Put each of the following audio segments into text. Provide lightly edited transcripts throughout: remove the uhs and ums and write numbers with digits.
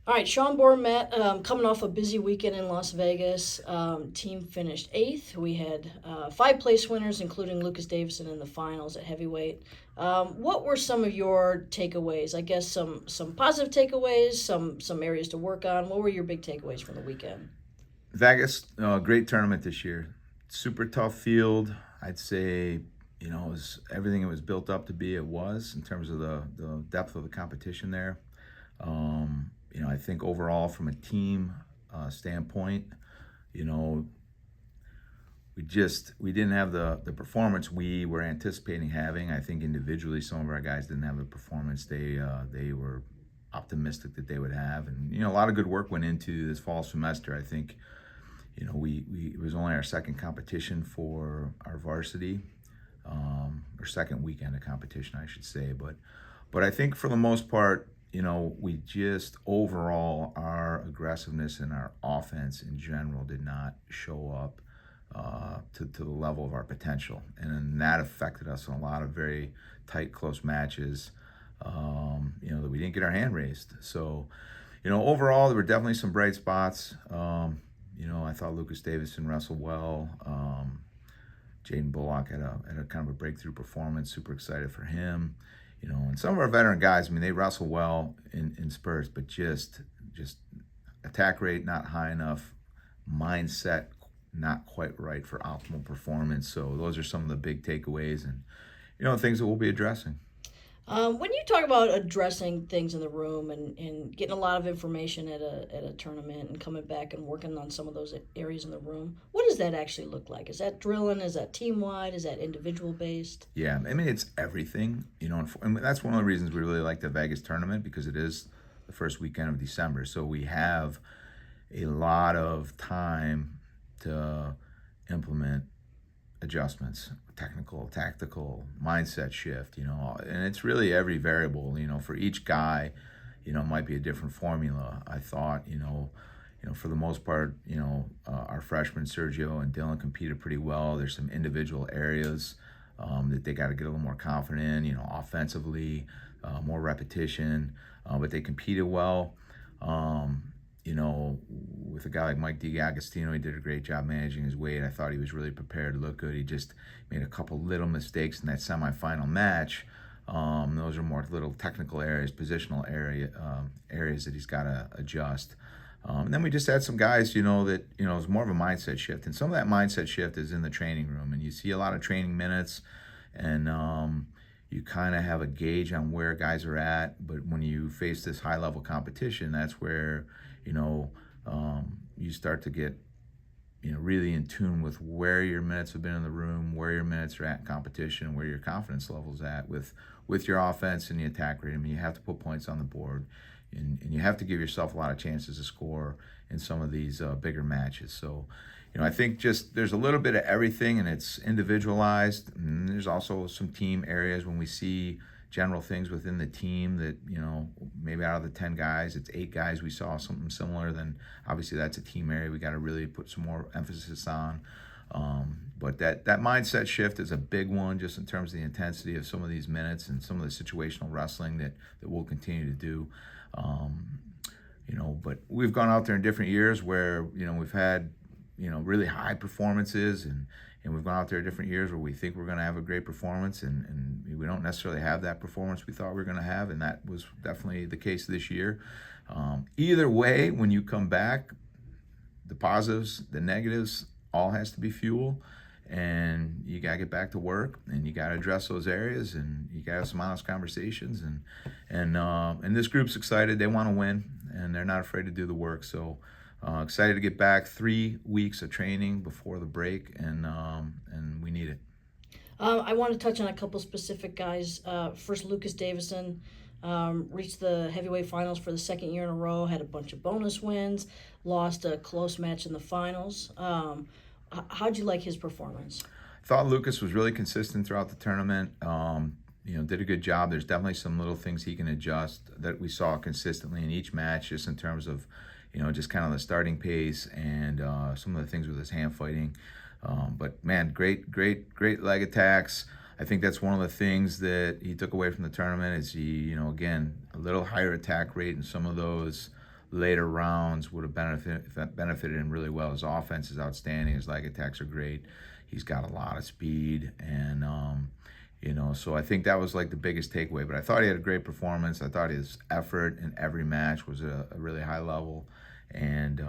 All right, Sean Bormet, coming off a busy weekend in Las Vegas. Team finished eighth. We had five place winners, including Lucas Davidson in the finals at heavyweight. What were some of your takeaways? I guess some positive takeaways, some areas to work on. What were your big takeaways from the weekend? Vegas, great tournament this year. Super tough field. I'd say, it was everything it was built up to be. It was in terms of the depth of the competition there. I think overall from a team standpoint, you know, we didn't have the performance we were anticipating having. I think individually some of our guys didn't have the performance they were optimistic that they would have, and a lot of good work went into this fall semester. I think we it was only our second competition for our varsity, or second weekend of competition, I should say. But I think for the most part, we just overall our aggressiveness and our offense in general did not show up to the level of our potential, and then that affected us in a lot of very tight, close matches. That we didn't get our hand raised. So, overall, there were definitely some bright spots. I thought Lucas Davidson wrestled well. Jaden Bak had a kind of a breakthrough performance. Super excited for him. And some of our veteran guys, I mean, they wrestle well in spurts, but just attack rate not high enough, mindset not quite right for optimal performance. So those are some of the big takeaways, and things that we'll be addressing. When you talk about addressing things in the room and getting a lot of information at a tournament and coming back and working on some of those areas in the room, what does that actually look like? Is that drilling? Is that team wide? Is that individual based? Yeah, I mean, it's everything, and that's one of the reasons we really like the Vegas tournament, because it is the first weekend of December. So we have a lot of time to implement adjustments, technical, tactical, mindset shift, and it's really every variable, for each guy, might be a different formula. I thought, for the most part, our freshmen Sergio and Dylan competed pretty well. There's some individual areas that they got to get a little more confident in, offensively, more repetition, but they competed well. With a guy like Mike DiAgostino, he did a great job managing his weight. I thought he was really prepared to look good. He just made a couple little mistakes in that semifinal match. Those are more little technical areas, positional areas that he's got to adjust. And then we just had some guys, that, it was more of a mindset shift. And some of that mindset shift is in the training room. And you see a lot of training minutes, and you kind of have a gauge on where guys are at. But when you face this high level competition, that's where, you start to get, really in tune with where your minutes have been in the room, where your minutes are at in competition, where your confidence level's at with your offense and the attack rate. I mean, you have to put points on the board, and you have to give yourself a lot of chances to score in some of these bigger matches. So, I think just there's a little bit of everything, and it's individualized. And there's also some team areas when we see general things within the team that, maybe out of the 10 guys, it's 8 guys we saw something similar. Then obviously that's a team area we got to really put some more emphasis on. But that mindset shift is a big one, just in terms of the intensity of some of these minutes and some of the situational wrestling that we'll continue to do. But we've gone out there in different years where, we've had, really high performances, and we've gone out there different years where we think we're going to have a great performance, and we don't necessarily have that performance we thought we were going to have, and that was definitely the case this year. Either way, when you come back, the positives, the negatives, all has to be fuel, and you got to get back to work, and you got to address those areas, and you got to have some honest conversations, and this group's excited. They want to win, and they're not afraid to do the work. So excited to get back. 3 weeks of training before the break, and we need it. I want to touch on a couple specific guys. First, Lucas Davison reached the heavyweight finals for the second year in a row, had a bunch of bonus wins, lost a close match in the finals. How'd you like his performance? I thought Lucas was really consistent throughout the tournament. Did a good job. There's definitely some little things he can adjust that we saw consistently in each match, just in terms of, just kind of the starting pace and some of the things with his hand fighting. But man, great leg attacks. I think that's one of the things that he took away from the tournament is he, again, a little higher attack rate in some of those later rounds would have benefited him really well. His offense is outstanding. His leg attacks are great. He's got a lot of speed, and so I think that was like the biggest takeaway. But I thought he had a great performance. I thought his effort in every match was a really high level, and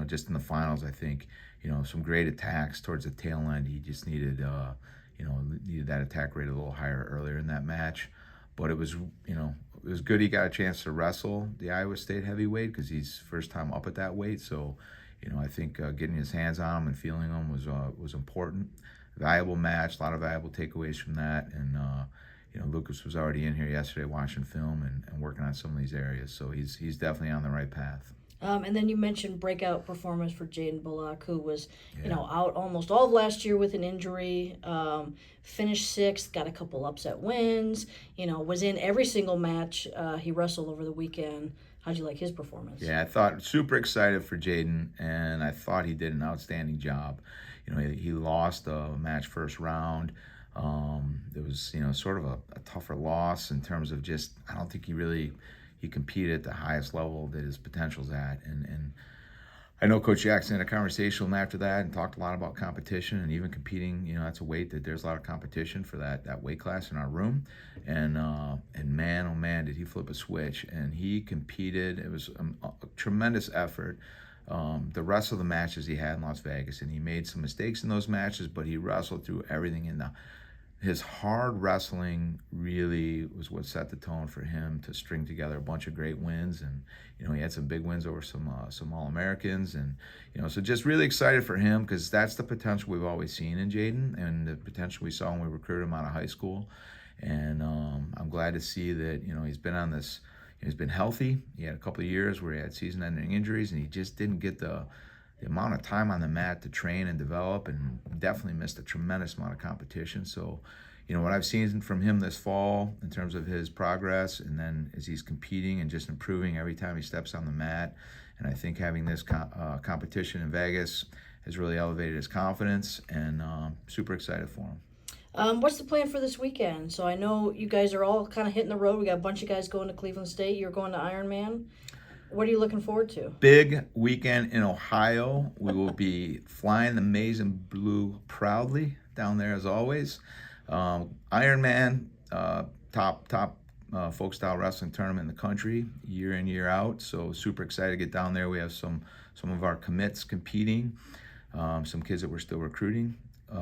just in the finals, I think some great attacks towards the tail end. He just needed that attack rate a little higher earlier in that match. But it was good he got a chance to wrestle the Iowa State heavyweight because he's first time up at that weight. So, I think getting his hands on him and feeling him was important. Valuable match, a lot of valuable takeaways from that. And, Lucas was already in here yesterday watching film and working on some of these areas. So he's definitely on the right path. And then you mentioned breakout performance for Jaden Bak, who was, out almost all of last year with an injury. Finished sixth, got a couple upset wins. Was in every single match he wrestled over the weekend. How'd you like his performance? Yeah, I thought super excited for Jaden, and I thought he did an outstanding job. He lost a match first round. It was sort of a tougher loss in terms of just I don't think he competed at the highest level that his potential's at. And I know Coach Jackson had a conversation with him after that and talked a lot about competition and even competing. That's a weight that there's a lot of competition for that weight class in our room. And man, oh man, did he flip a switch. And he competed. It was a tremendous effort. The rest of the matches he had in Las Vegas, and he made some mistakes in those matches, but he wrestled through everything his hard wrestling really was what set the tone for him to string together a bunch of great wins. And he had some big wins over some All-Americans, and so just really excited for him because that's the potential we've always seen in Jaden and the potential we saw when we recruited him out of high school. And I'm glad to see that he's been on this. He's been healthy. He had a couple of years where he had season-ending injuries, and he just didn't get the amount of time on the mat to train and develop, and definitely missed a tremendous amount of competition. So, what I've seen from him this fall in terms of his progress, and then as he's competing and just improving every time he steps on the mat, and I think having this competition in Vegas has really elevated his confidence, and super excited for him. What's the plan for this weekend? So I know you guys are all kind of hitting the road. We got a bunch of guys going to Cleveland State. You're going to Ironman. What are you looking forward to? Big weekend in Ohio. We will be flying the maize and blue proudly down there as always. Ironman, top folk style wrestling tournament in the country, year in, year out. So super excited to get down there. We have some of our commits competing, some kids that we're still recruiting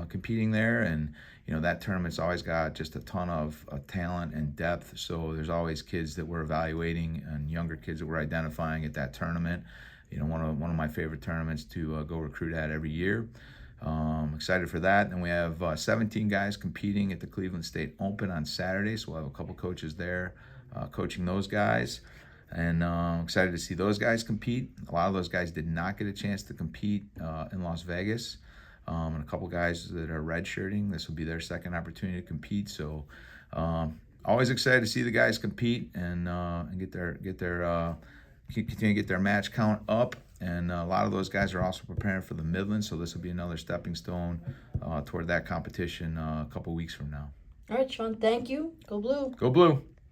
competing there, and that tournament's always got just a ton of talent and depth. So there's always kids that we're evaluating and younger kids that we're identifying at that tournament. One of my favorite tournaments to go recruit at every year. Excited for that. And we have 17 guys competing at the Cleveland State Open on Saturday, so we'll have a couple coaches there coaching those guys. And excited to see those guys compete. A lot of those guys did not get a chance to compete in Las Vegas. And a couple guys that are redshirting. This will be their second opportunity to compete. So always excited to see the guys compete and continue to get their match count up. And a lot of those guys are also preparing for the Midlands. So this will be another stepping stone toward that competition a couple weeks from now. All right, Sean, thank you. Go Blue. Go Blue.